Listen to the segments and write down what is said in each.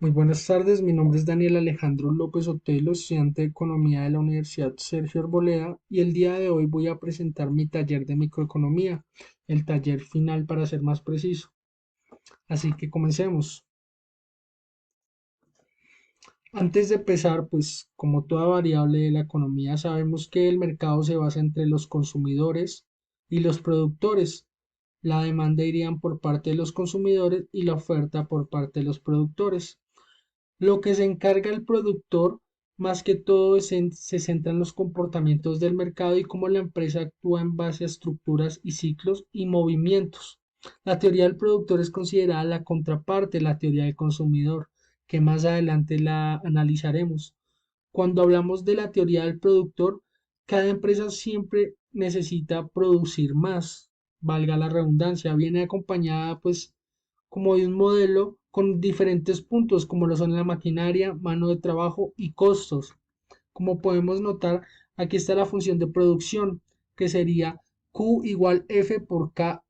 Muy buenas tardes, mi nombre es Daniel Alejandro López Otelo, estudiante de Economía de la Universidad Sergio Arboleda, y el día de hoy voy a presentar mi taller de microeconomía, el taller final para ser más preciso. Así que comencemos. Antes de empezar, pues como toda variable de la economía, sabemos que el mercado se basa entre los consumidores y los productores. La demanda irían por parte de los consumidores y la oferta por parte de los productores. Lo que se encarga el productor, más que todo, se centra en los comportamientos del mercado y cómo la empresa actúa en base a estructuras y ciclos y movimientos. La teoría del productor es considerada la contraparte de la teoría del consumidor, que más adelante la analizaremos. Cuando hablamos de la teoría del productor, cada empresa siempre necesita producir más, valga la redundancia, viene acompañada pues como de un modelo con diferentes puntos, como lo son la maquinaria, mano de trabajo y costos. Como podemos notar, aquí está la función de producción, que sería Q igual F por K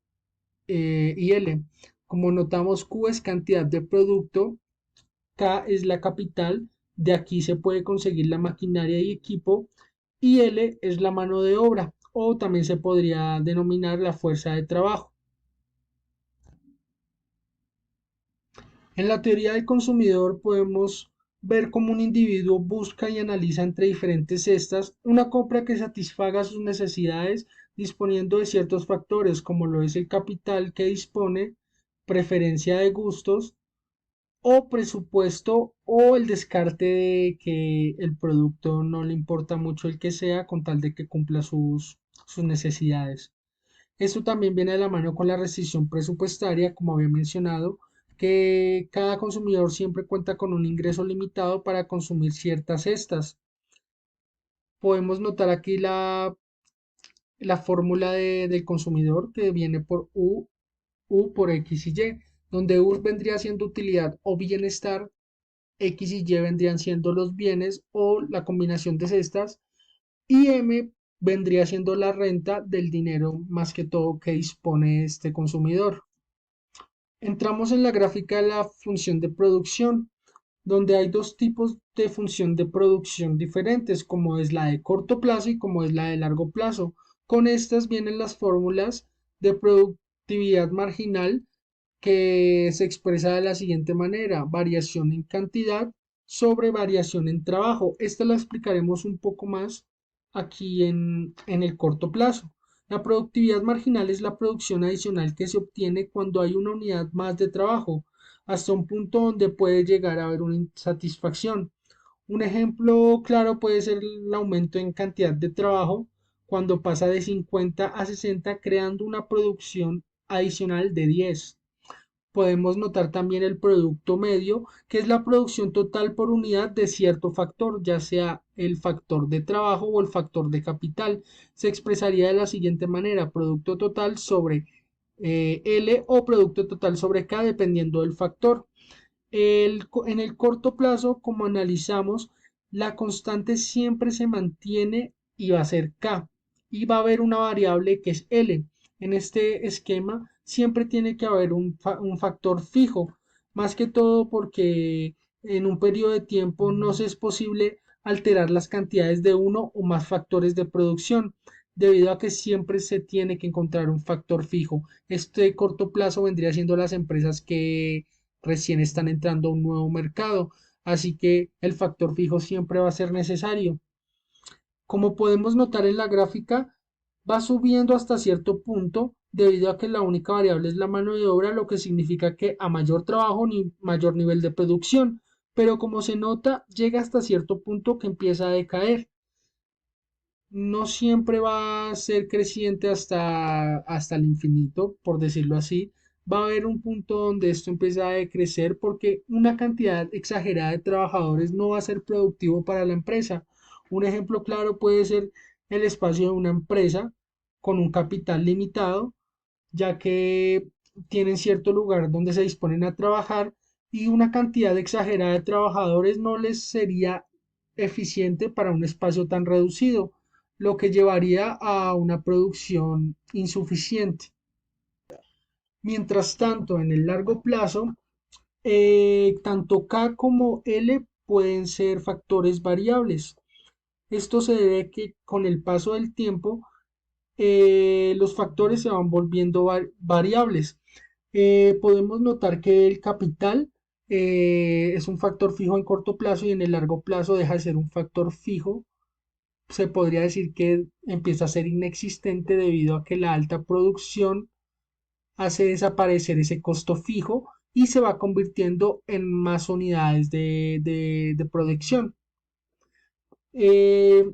y L. Como notamos, Q es cantidad de producto, K es la capital, de aquí se puede conseguir la maquinaria y equipo, y L es la mano de obra, o también se podría denominar la fuerza de trabajo. En la teoría del consumidor podemos ver cómo un individuo busca y analiza entre diferentes cestas una compra que satisfaga sus necesidades disponiendo de ciertos factores como lo es el capital que dispone, preferencia de gustos o presupuesto o el descarte de que el producto no le importa mucho el que sea con tal de que cumpla sus necesidades. Esto también viene de la mano con la restricción presupuestaria, como había mencionado, que cada consumidor siempre cuenta con un ingreso limitado para consumir ciertas cestas. Podemos notar aquí la fórmula del consumidor que viene por U por X y Y, donde U vendría siendo utilidad o bienestar, X y Y vendrían siendo los bienes o la combinación de cestas, y M vendría siendo la renta del dinero más que todo que dispone este consumidor. Entramos en la gráfica de la función de producción, donde hay dos tipos de función de producción diferentes, como es la de corto plazo y como es la de largo plazo. Con estas vienen las fórmulas de productividad marginal que se expresa de la siguiente manera: variación en cantidad sobre variación en trabajo. Esta la explicaremos un poco más aquí en el corto plazo. La productividad marginal es la producción adicional que se obtiene cuando hay una unidad más de trabajo, hasta un punto donde puede llegar a haber una insatisfacción. Un ejemplo claro puede ser el aumento en cantidad de trabajo cuando pasa de 50 a 60, creando una producción adicional de 10. Podemos notar también el producto medio, que es la producción total por unidad de cierto factor, ya sea el factor de trabajo o el factor de capital. Se expresaría de la siguiente manera: producto total sobre L o producto total sobre K, dependiendo del factor. En el corto plazo, como analizamos, la constante siempre se mantiene y va a ser K. Y va a haber una variable que es L. En este esquema siempre tiene que haber un factor fijo, más que todo porque en un periodo de tiempo no se es posible alterar las cantidades de uno o más factores de producción, debido a que siempre se tiene que encontrar un factor fijo. Este corto plazo vendría siendo las empresas que recién están entrando a un nuevo mercado, así que el factor fijo siempre va a ser necesario. Como podemos notar en la gráfica, va subiendo hasta cierto punto debido a que la única variable es la mano de obra, lo que significa que a mayor trabajo ni mayor nivel de producción, pero como se nota, llega hasta cierto punto que empieza a decaer. No siempre va a ser creciente hasta el infinito, por decirlo así. Va a haber un punto donde esto empieza a decrecer porque una cantidad exagerada de trabajadores no va a ser productivo para la empresa. Un ejemplo claro puede ser el espacio de una empresa con un capital limitado, ya que tienen cierto lugar donde se disponen a trabajar, y una cantidad exagerada de trabajadores no les sería eficiente para un espacio tan reducido, lo que llevaría a una producción insuficiente. Mientras tanto, en el largo plazo, Tanto K como L pueden ser factores variables. Esto se debe a que con el paso del tiempo los factores se van volviendo variables. Podemos notar que el capital es un factor fijo en corto plazo y en el largo plazo deja de ser un factor fijo. Se podría decir que empieza a ser inexistente debido a que la alta producción hace desaparecer ese costo fijo y se va convirtiendo en más unidades de producción. Eh,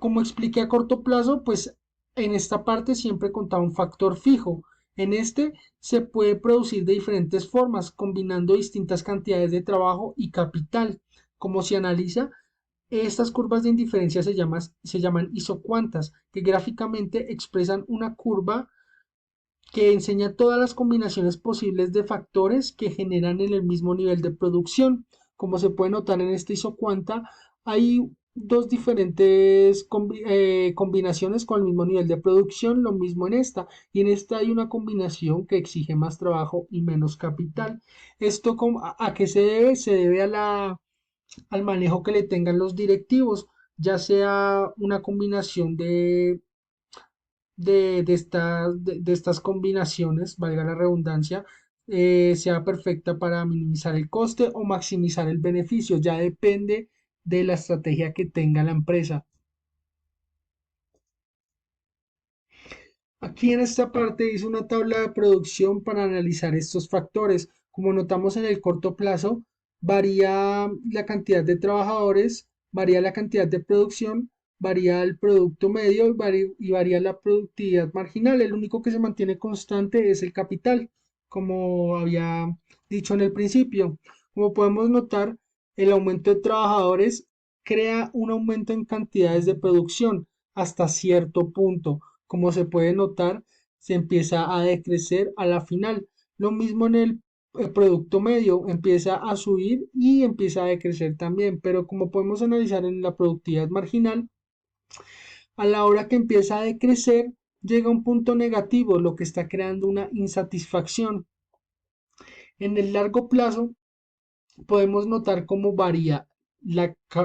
Como expliqué a corto plazo, pues en esta parte siempre contaba un factor fijo. En este se puede producir de diferentes formas, combinando distintas cantidades de trabajo y capital. Como se analiza, estas curvas de indiferencia se llaman isocuantas, que gráficamente expresan una curva que enseña todas las combinaciones posibles de factores que generan en el mismo nivel de producción. Como se puede notar en esta isocuanta, hay dos diferentes combinaciones con el mismo nivel de producción, lo mismo en esta, y en esta hay una combinación que exige más trabajo y menos capital. ¿Esto a qué se debe? Se debe al manejo que le tengan los directivos, ya sea una combinación de estas combinaciones, valga la redundancia, sea perfecta para minimizar el coste o maximizar el beneficio. Ya depende de la estrategia que tenga la empresa. Aquí en esta parte hice una tabla de producción para analizar estos factores. Como notamos en el corto plazo, varía la cantidad de trabajadores, varía la cantidad de producción, varía el producto medio y varía la productividad marginal. El único que se mantiene constante es el capital, como había dicho en el principio. Como podemos notar, el aumento de trabajadores crea un aumento en cantidades de producción hasta cierto punto. Como se puede notar, se empieza a decrecer a la final. Lo mismo en el producto medio, empieza a subir y empieza a decrecer también, pero como podemos analizar en la productividad marginal, a la hora que empieza a decrecer, llega a un punto negativo, lo que está creando una insatisfacción. En el largo plazo, podemos notar cómo varía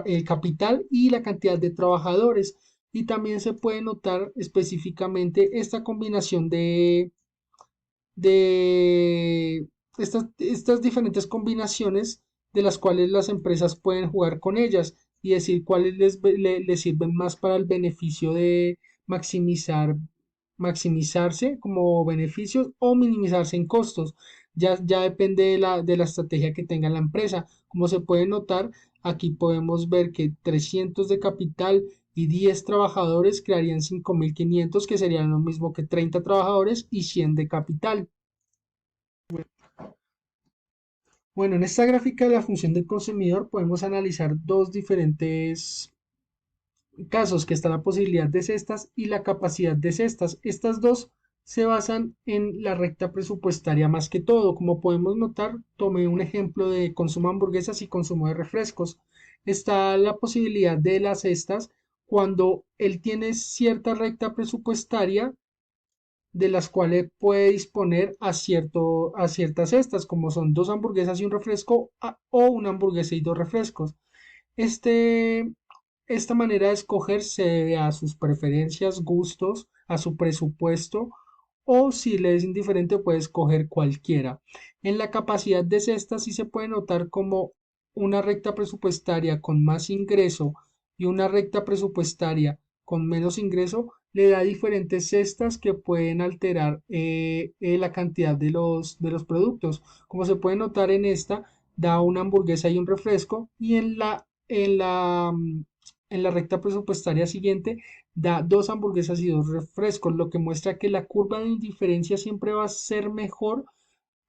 el capital y la cantidad de trabajadores. Y también se puede notar específicamente esta combinación de estas diferentes combinaciones de las cuales las empresas pueden jugar con ellas y decir cuáles les sirven más para el beneficio de maximizarse como beneficios o minimizarse en costos. Ya depende de la estrategia que tenga la empresa. Como se puede notar, aquí podemos ver que 300 de capital y 10 trabajadores crearían 5.500 que serían lo mismo que 30 trabajadores y 100 de capital. Bueno, en esta gráfica de la función del consumidor podemos analizar dos diferentes casos, que está la posibilidad de cestas y la capacidad de cestas. Estas dos se basan en la recta presupuestaria más que todo. Como podemos notar, tomé un ejemplo de consumo de hamburguesas y consumo de refrescos. Está la posibilidad de las cestas cuando él tiene cierta recta presupuestaria de las cuales puede disponer a ciertas cestas, como son dos hamburguesas y un refresco o una hamburguesa y dos refrescos. Este, esta manera de escoger se debe a sus preferencias, gustos, a su presupuesto o si le es indiferente puede escoger cualquiera. En la capacidad de cesta sí se puede notar como una recta presupuestaria con más ingreso y una recta presupuestaria con menos ingreso le da diferentes cestas que pueden alterar la cantidad de los productos. Como se puede notar en esta, da una hamburguesa y un refresco y en la recta presupuestaria siguiente da dos hamburguesas y dos refrescos, lo que muestra que la curva de indiferencia siempre va a ser mejor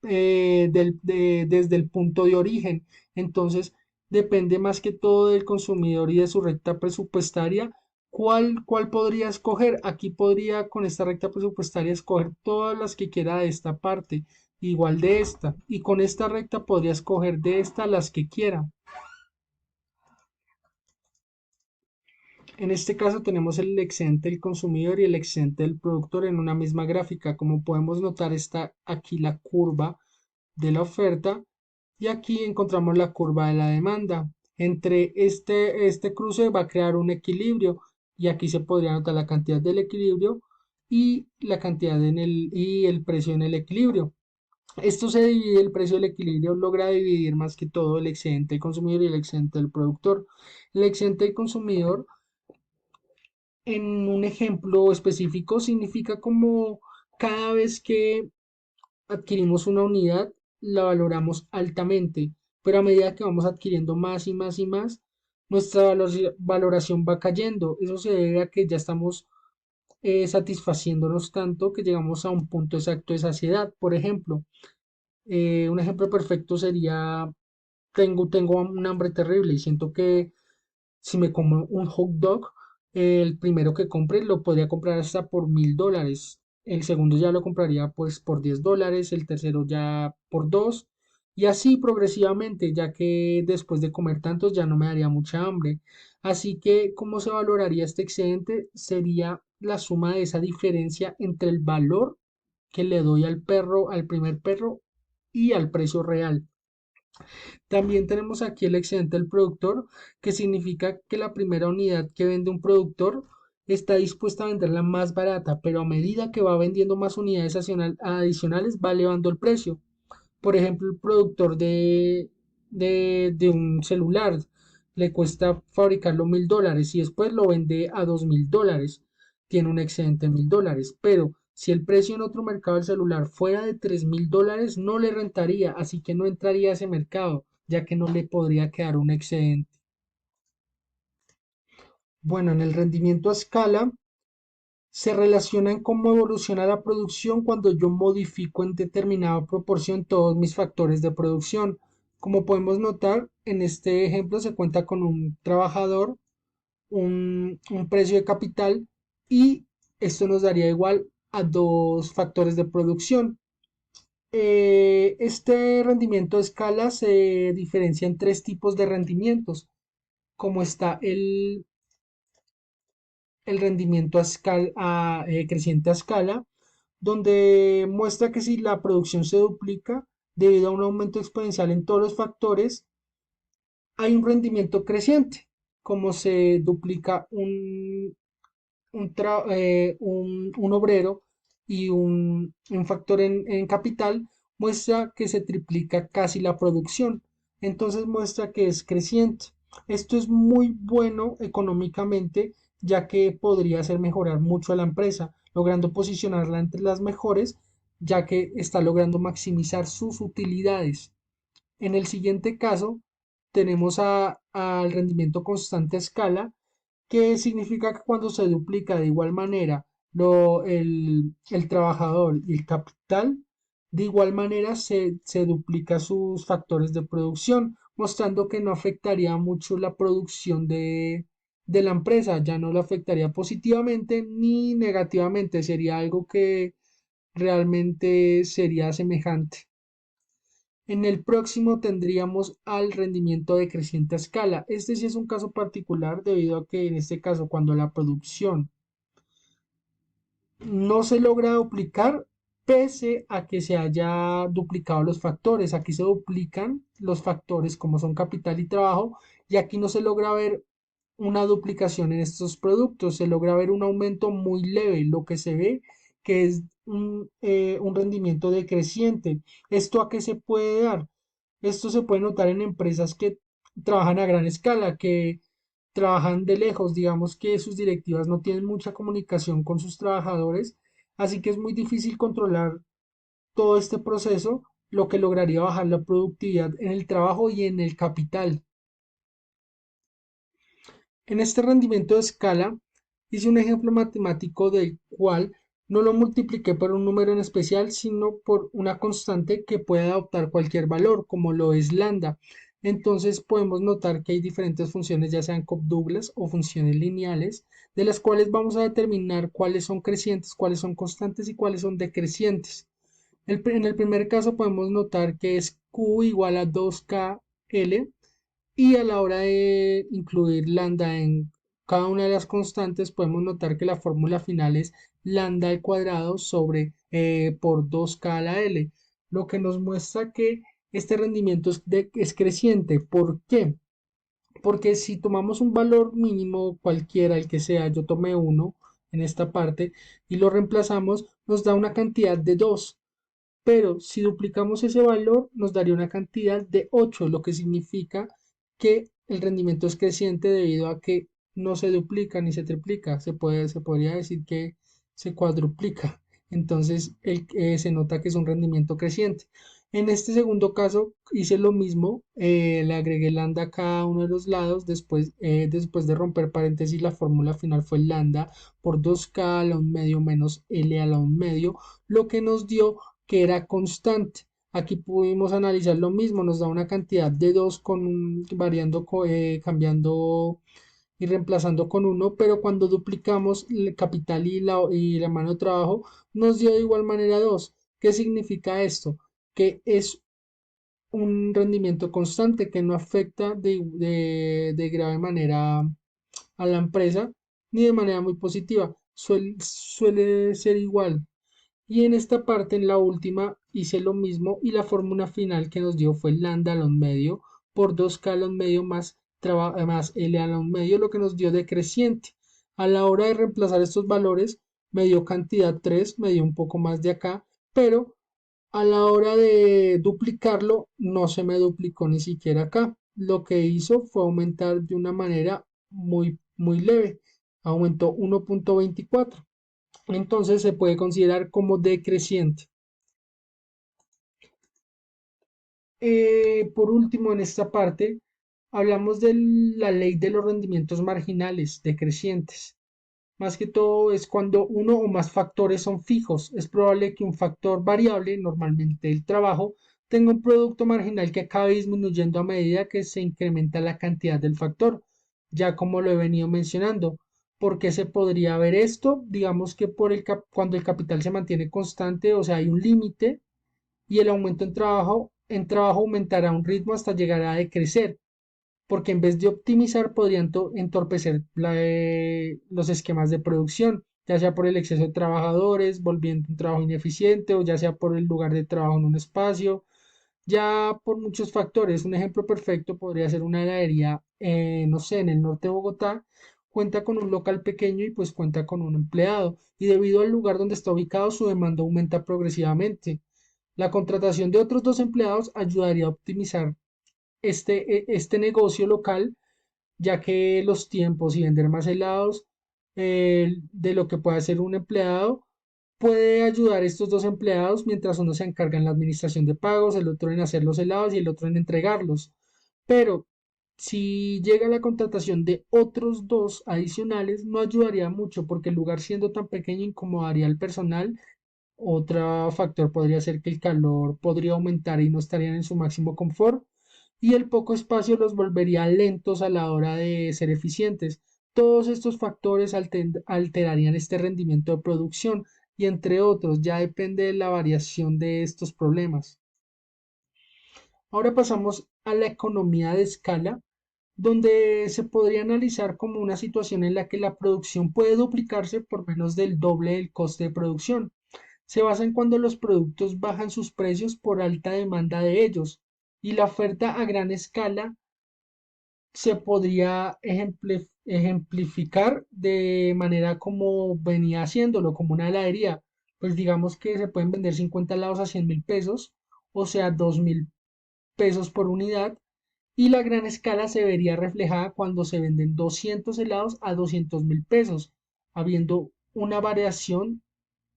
desde el punto de origen. Entonces, depende más que todo del consumidor y de su recta presupuestaria. ¿Cuál podría escoger? Aquí podría con esta recta presupuestaria escoger todas las que quiera de esta parte, igual de esta. Y con esta recta podría escoger de esta las que quiera. En este caso tenemos el excedente del consumidor y el excedente del productor en una misma gráfica. Como podemos notar, está aquí la curva de la oferta y aquí encontramos la curva de la demanda. Entre este cruce va a crear un equilibrio y aquí se podría notar la cantidad del equilibrio y la cantidad y el precio en el equilibrio. Esto se divide, el precio del equilibrio logra dividir más que todo el excedente del consumidor y el excedente del productor. El excedente del consumidor, en un ejemplo específico, significa como cada vez que adquirimos una unidad, la valoramos altamente, pero a medida que vamos adquiriendo más y más y más, nuestra valoración va cayendo. Eso se debe a que ya estamos satisfaciéndonos tanto que llegamos a un punto exacto de saciedad. Por ejemplo, un ejemplo perfecto sería, tengo un hambre terrible y siento que si me como un hot dog, el primero que compre lo podría comprar hasta por $1000. El segundo ya lo compraría pues por $10, el tercero ya por 2 y así progresivamente, ya que después de comer tantos ya no me daría mucha hambre. Así que, ¿cómo se valoraría este excedente? Sería la suma de esa diferencia entre el valor que le doy al perro, al primer perro y al precio real. También tenemos aquí el excedente del productor, que significa que la primera unidad que vende un productor está dispuesta a venderla más barata, pero a medida que va vendiendo más unidades adicionales va elevando el precio. Por ejemplo, el productor de un celular le cuesta fabricarlo $1000 y después lo vende a $2000. Tiene un excedente de $1000. Pero si el precio en otro mercado del celular fuera de $3000, no le rentaría, así que no entraría a ese mercado, ya que no le podría quedar un excedente. Bueno, en el rendimiento a escala se relaciona en cómo evoluciona la producción cuando yo modifico en determinada proporción todos mis factores de producción. Como podemos notar, en este ejemplo se cuenta con un trabajador, un precio de capital y esto nos daría igual a dos factores de producción. Este rendimiento a escala se diferencia en tres tipos de rendimientos, como está el rendimiento creciente a escala, donde muestra que si la producción se duplica debido a un aumento exponencial en todos los factores, hay un rendimiento creciente. Como se duplica un obrero y un factor en capital, muestra que se triplica casi la producción. Entonces muestra que es creciente. Esto es muy bueno económicamente, ya que podría hacer mejorar mucho a la empresa, logrando posicionarla entre las mejores, ya que está logrando maximizar sus utilidades. En el siguiente caso, tenemos al rendimiento constante a escala, que significa que cuando se duplica de igual manera el trabajador y el capital, de igual manera se duplica sus factores de producción, mostrando que no afectaría mucho la producción de la empresa, ya no la afectaría positivamente ni negativamente, sería algo que realmente sería semejante. En el próximo tendríamos al rendimiento decreciente a escala. Este sí es un caso particular debido a que en este caso cuando la producción no se logra duplicar pese a que se haya duplicado los factores. Aquí se duplican los factores como son capital y trabajo y aquí no se logra ver una duplicación en estos productos, se logra ver un aumento muy leve, lo que se ve que es un rendimiento decreciente. ¿Esto a qué se puede dar? Esto se puede notar en empresas que trabajan a gran escala, que trabajan de lejos, digamos que sus directivas no tienen mucha comunicación con sus trabajadores, así que es muy difícil controlar todo este proceso, lo que lograría bajar la productividad en el trabajo y en el capital. En este rendimiento de escala hice un ejemplo matemático del cual no lo multipliqué por un número en especial, sino por una constante que puede adoptar cualquier valor, como lo es lambda. Entonces podemos notar que hay diferentes funciones, ya sean Cobb-Douglas o funciones lineales, de las cuales vamos a determinar cuáles son crecientes, cuáles son constantes y cuáles son decrecientes. En el primer caso podemos notar que es Q igual a 2KL y a la hora de incluir lambda en cada una de las constantes, podemos notar que la fórmula final es lambda al cuadrado sobre por 2k a la L. lo que nos muestra que este rendimiento es creciente. ¿Por qué? Porque si tomamos un valor mínimo cualquiera, el que sea, yo tomé uno en esta parte y lo reemplazamos, nos da una cantidad de 2. Pero si duplicamos ese valor, nos daría una cantidad de 8, lo que significa que el rendimiento es creciente debido a que no se duplica ni se triplica. Se podría decir que se cuadruplica. Entonces se nota que es un rendimiento creciente. En este segundo caso hice lo mismo, le agregué lambda a cada uno de los lados, después de romper paréntesis la fórmula final fue lambda por 2k a la 1 medio menos L a la 1 medio, lo que nos dio que era constante. Aquí pudimos analizar lo mismo, nos da una cantidad de 2 cambiando y reemplazando con uno, pero cuando duplicamos el capital y la mano de trabajo, nos dio de igual manera 2. ¿Qué significa esto? Que es un rendimiento constante que no afecta de grave manera a la empresa ni de manera muy positiva. Suele ser igual. Y en esta parte, en la última, hice lo mismo y la fórmula final que nos dio fue lambda al medio por 2k al medio más L al medio, lo que nos dio decreciente. A la hora de reemplazar estos valores, me dio cantidad 3, me dio un poco más de acá, pero a la hora de duplicarlo, no se me duplicó ni siquiera acá. Lo que hizo fue aumentar de una manera muy leve. Aumentó 1.24. Entonces se puede considerar como decreciente. Por último, en esta parte, hablamos de la ley de los rendimientos marginales decrecientes. Más que todo es cuando uno o más factores son fijos. Es probable que un factor variable, normalmente el trabajo, tenga un producto marginal que acabe disminuyendo a medida que se incrementa la cantidad del factor, ya como lo he venido mencionando. ¿Por qué se podría ver esto? Digamos que cuando el capital se mantiene constante, o sea, hay un límite y el aumento en trabajo aumentará a un ritmo hasta llegar a decrecer, porque en vez de optimizar podrían entorpecer los esquemas de producción, ya sea por el exceso de trabajadores, volviendo un trabajo ineficiente, o ya sea por el lugar de trabajo en un espacio, ya por muchos factores. Un ejemplo perfecto podría ser una heladería, no sé, en el norte de Bogotá, cuenta con un local pequeño y pues cuenta con un empleado, y debido al lugar donde está ubicado, su demanda aumenta progresivamente. La contratación de otros dos empleados ayudaría a optimizar este negocio local, ya que los tiempos y vender más helados de lo que puede hacer un empleado puede ayudar a estos dos empleados mientras uno se encarga en la administración de pagos, el otro en hacer los helados y el otro en entregarlos. Pero si llega la contratación de otros dos adicionales, no ayudaría mucho porque el lugar siendo tan pequeño incomodaría al personal. Otro factor podría ser que el calor podría aumentar y no estarían en su máximo confort, y el poco espacio los volvería lentos a la hora de ser eficientes. Todos estos factores alterarían este rendimiento de producción y entre otros, ya depende de la variación de estos problemas. Ahora pasamos a la economía de escala, donde se podría analizar como una situación en la que la producción puede duplicarse por menos del doble del coste de producción. Se basa en cuando los productos bajan sus precios por alta demanda de ellos y la oferta a gran escala se podría ejemplificar de manera como venía haciéndolo, como una heladería. Pues digamos que se pueden vender 50 helados a 100.000 pesos, o sea, 2.000 pesos por unidad, y la gran escala se vería reflejada cuando se venden 200 helados a 200.000 pesos, habiendo una variación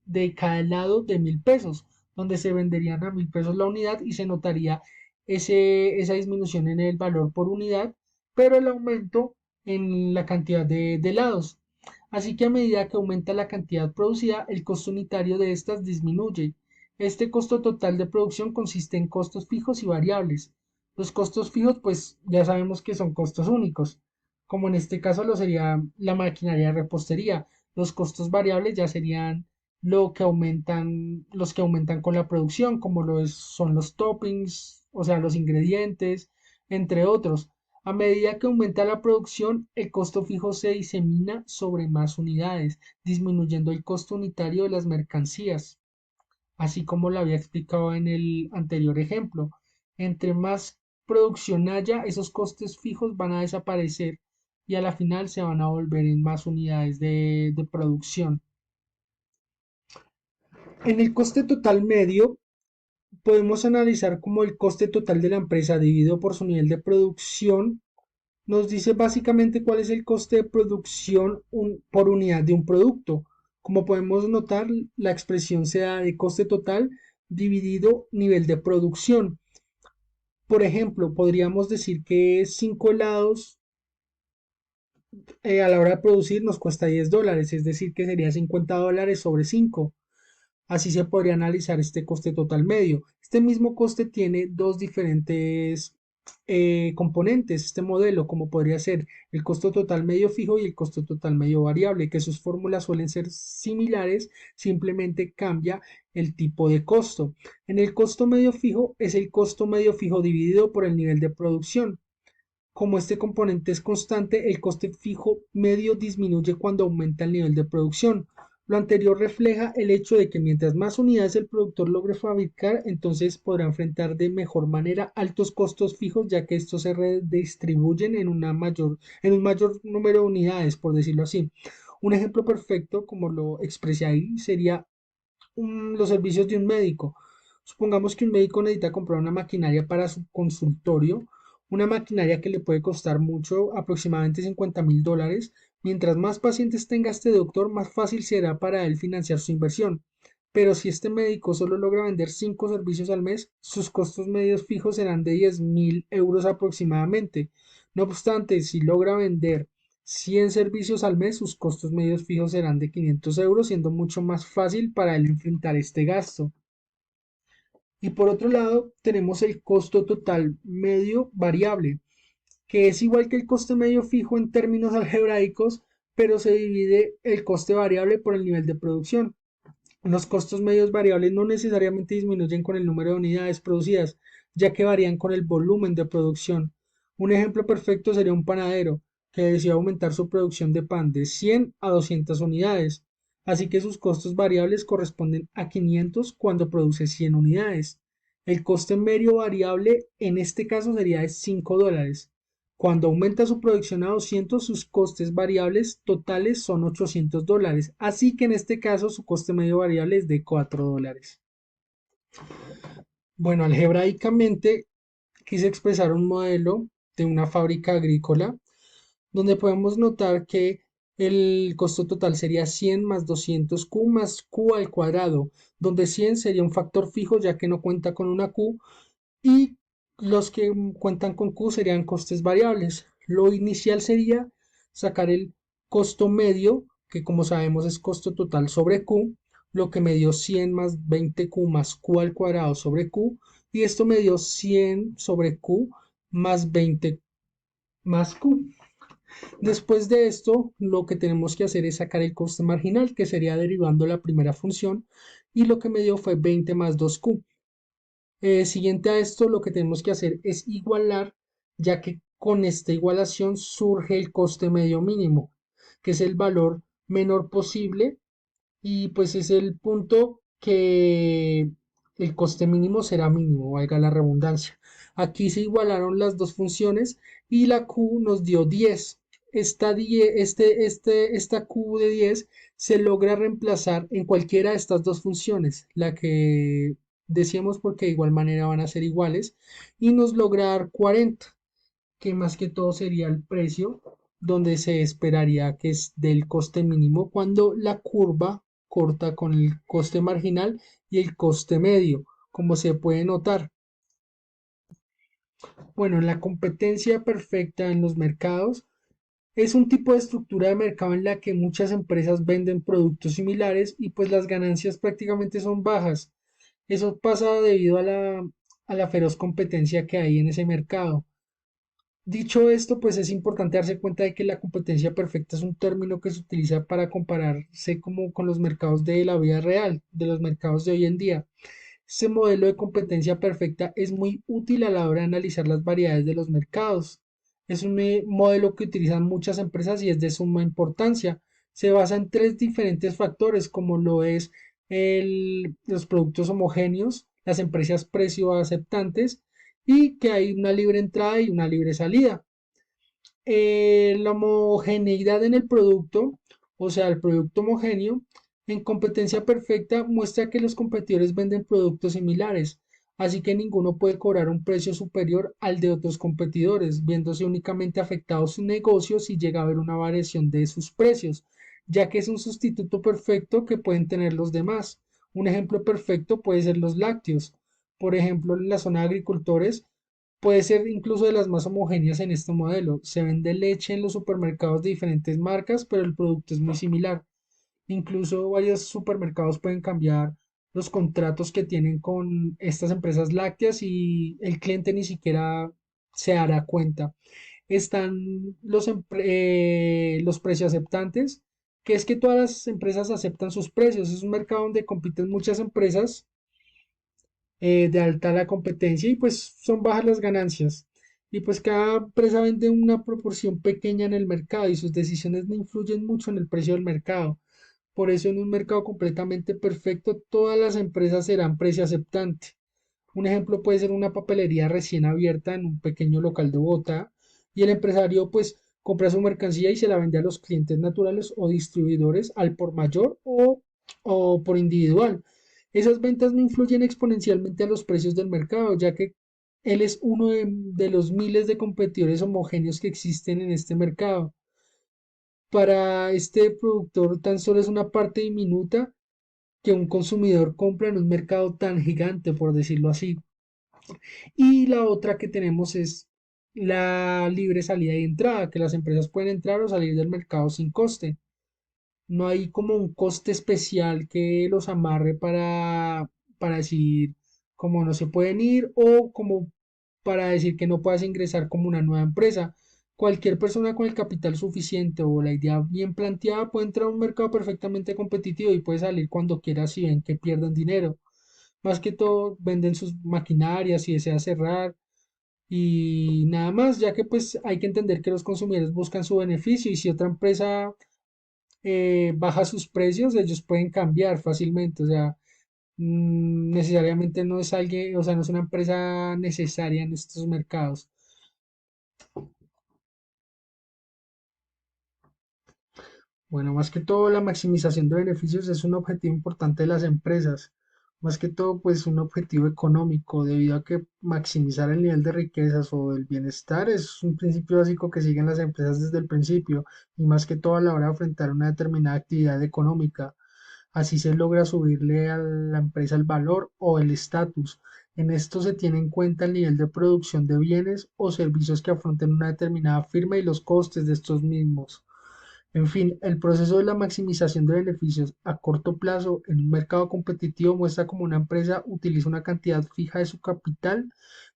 de cada lado de 1.000 pesos, donde se venderían a 1.000 pesos la unidad y se notaría esa disminución en el valor por unidad, pero el aumento en la cantidad de helados. Así que a medida que aumenta la cantidad producida, el costo unitario de estas disminuye. Este costo total de producción consiste en costos fijos y variables. Los costos fijos, pues ya sabemos que son costos únicos, como en este caso lo sería la maquinaria de repostería. Los costos variables ya serían los que aumentan con la producción, como son los toppings, o sea, los ingredientes, entre otros. A medida que aumenta la producción, el costo fijo se disemina sobre más unidades, disminuyendo el costo unitario de las mercancías. así como lo había explicado en el anterior ejemplo. Entre más producción haya, esos costes fijos van a desaparecer y a la final se van a volver en más unidades de producción. En el coste total medio, podemos analizar como el coste total de la empresa dividido por su nivel de producción. Nos dice básicamente cuál es el coste de producción por unidad de un producto. Como podemos notar, la expresión se da de coste total dividido nivel de producción. Por ejemplo, podríamos decir que 5 helados a la hora de producir nos cuesta $10, es decir, que sería $50 sobre 5. Así se podría analizar este coste total medio. Este mismo coste tiene dos diferentes componentes, este modelo, como podría ser el costo total medio fijo y el costo total medio variable, que sus fórmulas suelen ser similares, simplemente cambia el tipo de costo. En el costo medio fijo es el costo medio fijo dividido por el nivel de producción. Como este componente es constante, el coste fijo medio disminuye cuando aumenta el nivel de producción. Lo anterior refleja el hecho de que mientras más unidades el productor logre fabricar, entonces podrá enfrentar de mejor manera altos costos fijos, ya que estos se redistribuyen en un mayor número de unidades, por decirlo así. Un ejemplo perfecto, como lo expresé ahí, sería los servicios de un médico. Supongamos que un médico necesita comprar una maquinaria para su consultorio, una maquinaria que le puede costar mucho, aproximadamente $50,000. Mientras más pacientes tenga este doctor, más fácil será para él financiar su inversión. Pero si este médico solo logra vender 5 servicios al mes, sus costos medios fijos serán de 10,000 € aproximadamente. No obstante, si logra vender 100 servicios al mes, sus costos medios fijos serán de 500 €, siendo mucho más fácil para él enfrentar este gasto. Y por otro lado, tenemos el costo total medio variable, que es igual que el coste medio fijo en términos algebraicos, pero se divide el coste variable por el nivel de producción. Los costos medios variables no necesariamente disminuyen con el número de unidades producidas, ya que varían con el volumen de producción. Un ejemplo perfecto sería un panadero que decide aumentar su producción de pan de 100 a 200 unidades, así que sus costos variables corresponden a 500 cuando produce 100 unidades. El coste medio variable en este caso sería de $5. Cuando aumenta su producción a 200, sus costes variables totales son $800, así que en este caso su coste medio variable es de $4. Bueno, algebraicamente quise expresar un modelo de una fábrica agrícola donde podemos notar que el costo total sería 100 más 200Q más Q al cuadrado, donde 100 sería un factor fijo ya que no cuenta con una Q y los que cuentan con Q serían costes variables. Lo inicial sería sacar el costo medio, que como sabemos es costo total sobre Q, lo que me dio 100 más 20Q más Q al cuadrado sobre Q, y esto me dio 100 sobre Q más 20 más Q. Después de esto, lo que tenemos que hacer es sacar el coste marginal, que sería derivando la primera función, y lo que me dio fue 20 más 2Q. Siguiente a esto, lo que tenemos que hacer es igualar, ya que con esta igualación surge el coste medio mínimo, que es el valor menor posible y pues es el punto que el coste mínimo será mínimo, valga la redundancia. Aquí se igualaron las dos funciones y la Q nos dio 10. Esta Q de 10 se logra reemplazar en cualquiera de estas dos funciones, la que decíamos porque de igual manera van a ser iguales, y nos logra dar 40, que más que todo sería el precio donde se esperaría que es del coste mínimo cuando la curva corta con el coste marginal y el coste medio, como se puede notar. Bueno, en la competencia perfecta en los mercados es un tipo de estructura de mercado en la que muchas empresas venden productos similares y pues las ganancias prácticamente son bajas. Eso pasa debido a la feroz competencia que hay en ese mercado. Dicho esto, pues es importante darse cuenta de que la competencia perfecta es un término que se utiliza para compararse como con los mercados de la vida real, de los mercados de hoy en día. Este modelo de competencia perfecta es muy útil a la hora de analizar las variedades de los mercados. Es un modelo que utilizan muchas empresas y es de suma importancia. Se basa en tres diferentes factores, como lo es los productos homogéneos, las empresas precio aceptantes y que hay una libre entrada y una libre salida. La homogeneidad en el producto, o sea, el producto homogéneo, en competencia perfecta muestra que los competidores venden productos similares, así que ninguno puede cobrar un precio superior al de otros competidores, viéndose únicamente afectado su negocio si llega a haber una variación de sus precios, ya que es un sustituto perfecto que pueden tener los demás. Un ejemplo perfecto puede ser los lácteos. Por ejemplo, en la zona de agricultores, puede ser incluso de las más homogéneas en este modelo. Se vende leche en los supermercados de diferentes marcas, pero el producto es muy similar. Incluso varios supermercados pueden cambiar los contratos que tienen con estas empresas lácteas y el cliente ni siquiera se dará cuenta. Están los precios aceptantes, que es que todas las empresas aceptan sus precios. Es un mercado donde compiten muchas empresas de alta la competencia y pues son bajas las ganancias. Y pues cada empresa vende una proporción pequeña en el mercado y sus decisiones no influyen mucho en el precio del mercado. Por eso en un mercado completamente perfecto, todas las empresas serán precio aceptante. Un ejemplo puede ser una papelería recién abierta en un pequeño local de Bogotá y el empresario pues compra su mercancía y se la vende a los clientes naturales o distribuidores al por mayor o por individual. Esas ventas no influyen exponencialmente a los precios del mercado, ya que él es uno de los miles de competidores homogéneos que existen en este mercado. Para este productor tan solo es una parte diminuta que un consumidor compra en un mercado tan gigante, por decirlo así. Y la otra que tenemos es la libre salida y entrada, que las empresas pueden entrar o salir del mercado sin coste. No hay como un coste especial que los amarre para decir como no se pueden ir o como para decir que no puedas ingresar como una nueva empresa. Cualquier persona con el capital suficiente o la idea bien planteada puede entrar a un mercado perfectamente competitivo y puede salir cuando quiera si ven que pierden dinero. Más que todo venden sus maquinarias y desea cerrar y nada más, ya que pues hay que entender que los consumidores buscan su beneficio y si otra empresa baja sus precios, ellos pueden cambiar fácilmente, o sea, necesariamente no es alguien, o sea, no es una empresa necesaria en estos mercados. Bueno, más que todo la maximización de beneficios es un objetivo importante de las empresas. Más que todo, pues un objetivo económico, debido a que maximizar el nivel de riquezas o el bienestar es un principio básico que siguen las empresas desde el principio y más que todo a la hora de afrontar una determinada actividad económica. Así se logra subirle a la empresa el valor o el estatus. En esto se tiene en cuenta el nivel de producción de bienes o servicios que afronten una determinada firma y los costes de estos mismos. En fin, el proceso de la maximización de beneficios a corto plazo en un mercado competitivo muestra cómo una empresa utiliza una cantidad fija de su capital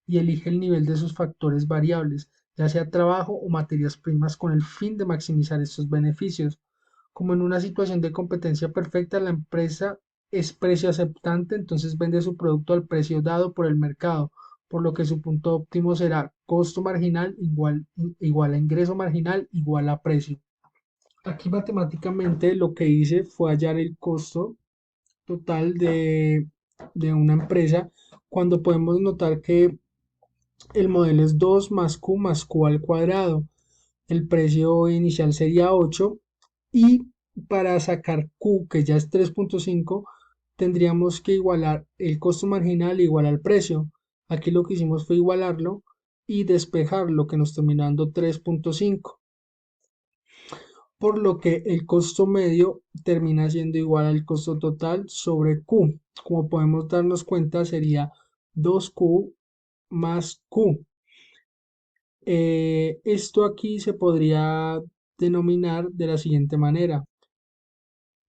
y elige el nivel de sus factores variables, ya sea trabajo o materias primas, con el fin de maximizar estos beneficios. Como en una situación de competencia perfecta, la empresa es precio aceptante, entonces vende su producto al precio dado por el mercado, por lo que su punto óptimo será costo marginal igual a ingreso marginal igual a precio. Aquí matemáticamente lo que hice fue hallar el costo total de una empresa cuando podemos notar que el modelo es 2 más Q al cuadrado. El precio inicial sería 8 y para sacar Q, que ya es 3.5, tendríamos que igualar el costo marginal igual al precio. Aquí lo que hicimos fue igualarlo y despejar lo que nos terminó dando 3.5, por lo que el costo medio termina siendo igual al costo total sobre Q. Como podemos darnos cuenta, sería 2Q más Q. Esto aquí se podría denominar de la siguiente manera.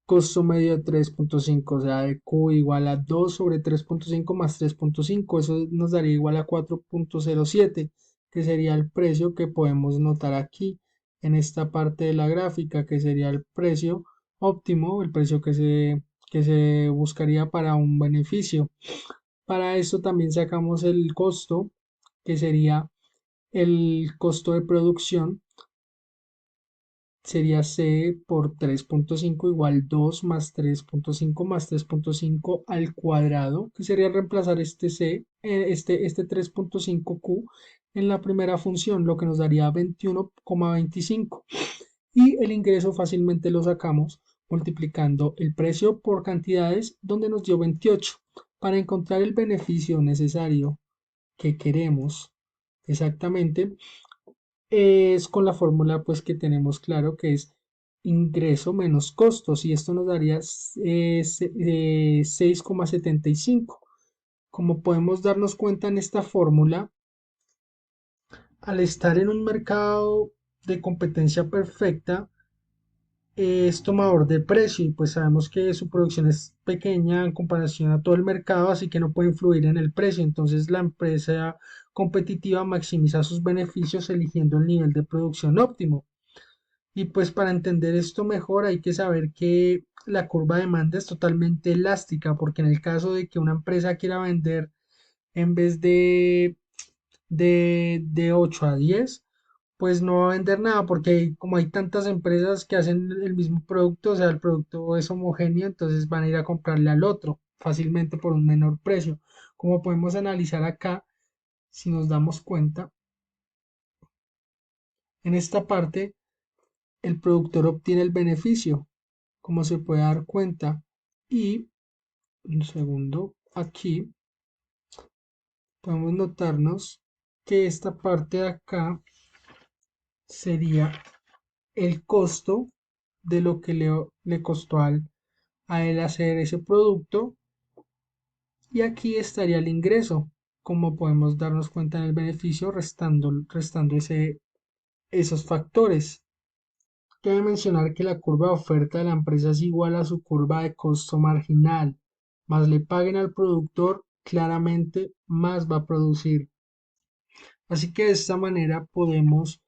Costo medio de 3.5, o sea, de Q igual a 2 sobre 3.5 más 3.5. Eso nos daría igual a 4.07, que sería el precio que podemos notar aquí en esta parte de la gráfica, que sería el precio óptimo, el precio que se buscaría para un beneficio. Para esto también sacamos el costo, que sería el costo de producción sería C por 3.5 igual 2 más 3.5 más 3.5 al cuadrado, que sería reemplazar este C, este 3.5Q en la primera función, lo que nos daría 21,25. Y el ingreso fácilmente lo sacamos multiplicando el precio por cantidades, donde nos dio 28. Para encontrar el beneficio necesario que queremos exactamente, es con la fórmula pues que tenemos claro, que es ingreso menos costos, y esto nos daría 6,75. Como podemos darnos cuenta en esta fórmula, al estar en un mercado de competencia perfecta, es tomador de precio, y pues sabemos que su producción es pequeña en comparación a todo el mercado, así que no puede influir en el precio. Entonces la empresa competitiva maximiza sus beneficios eligiendo el nivel de producción óptimo. Y pues para entender esto mejor hay que saber que la curva de demanda es totalmente elástica, porque en el caso de que una empresa quiera vender en vez de 8 a 10, pues no va a vender nada, porque como hay tantas empresas que hacen el mismo producto, o sea, el producto es homogéneo, entonces van a ir a comprarle al otro fácilmente por un menor precio. Como podemos analizar acá, si nos damos cuenta, en esta parte el productor obtiene el beneficio, como se puede dar cuenta. Y un segundo, aquí podemos notarnos que esta parte de acá sería el costo de lo que le costó a él hacer ese producto, y aquí estaría el ingreso, como podemos darnos cuenta en el beneficio restando esos factores. Cabe mencionar que la curva de oferta de la empresa es igual a su curva de costo marginal, más le paguen al productor, claramente más va a producir. Así que de esta manera podemos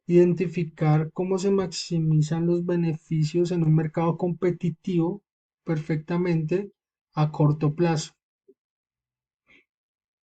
identificar cómo se maximizan los beneficios en un mercado competitivo perfectamente a corto plazo.